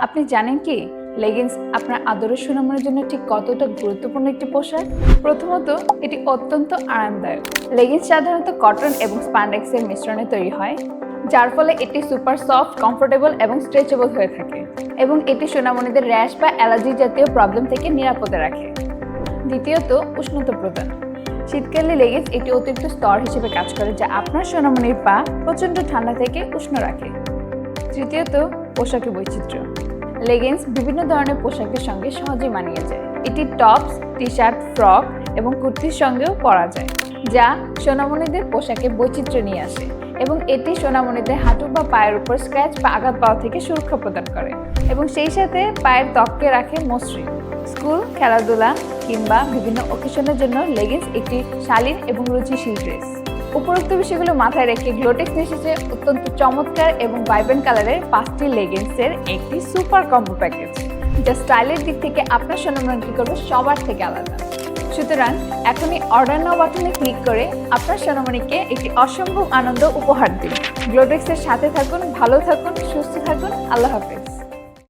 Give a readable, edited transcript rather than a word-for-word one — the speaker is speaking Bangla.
আপনি জানেন কি লেগিংস আপনার আদরের সোনামণির জন্য ঠিক কতটা গুরুত্বপূর্ণ একটি পোশাক? প্রথমত, এটি অত্যন্ত আরামদায়ক। লেগিংস সাধারণত কটন এবং স্প্যান্ডেক্সের মিশ্রণে তৈরি হয়, যার ফলে এটি সুপার সফট, কমফোর্টেবল এবং স্ট্রেচেবল হয়ে থাকে এবং এটি সোনামণিদের র্যাশ বা অ্যালার্জি জাতীয় প্রবলেম থেকে নিরাপদে রাখে। দ্বিতীয়ত, উষ্ণতা প্রদান। শীতকালে লেগিংস একটি অতিরিক্ত স্তর হিসেবে কাজ করে, যা আপনার সোনামণির পা প্রচণ্ড ঠান্ডা থেকে উষ্ণ রাখে। তৃতীয়ত, পোশাকের বৈচিত্র্য। লেগিংস বিভিন্ন ধরনের পোশাকের সঙ্গে সহজেই মানিয়ে যায়। এটি টপস, টি শার্ট, ফ্রক এবং কুর্তির সঙ্গেও পরা যায়, যা সোনামণিদের পোশাকে বৈচিত্র্য নিয়ে আসে এবং এটি সোনামণিদের হাঁটু বা পায়ের উপর স্ক্র্যাচ বা আঘাত পাওয়া থেকে সুরক্ষা প্রদান করে এবং সেই সাথে পায়ের ত্বককে রাখে মসৃণ। স্কুল, খেলাধুলা কিংবা বিভিন্ন অকেশনের জন্য লেগিংস একটি শালীন এবং রুচিশীল ড্রেস। উপরোক্ত বিষয়গুলো মাথায় রেখে গ্লোটেক্স এসেছে অত্যন্ত চমৎকার এবং ভাইব্রেন্ট কালারের 5টি লেগিংসের একটি সুপার কম্বো প্যাকেজ, যা স্টাইলের দিক থেকে আপনার সোনামণিকে করবে সবার থেকে আলাদা। সুতরাং এখনই অর্ডার নাও বাটনে ক্লিক করে আপনার সোনামণিকে একটি অসম্ভব আনন্দ উপহার দিন। গ্লোটেক্সের সাথে থাকুন, ভালো থাকুন, সুস্থ থাকুন। আল্লাহ হাফেজ।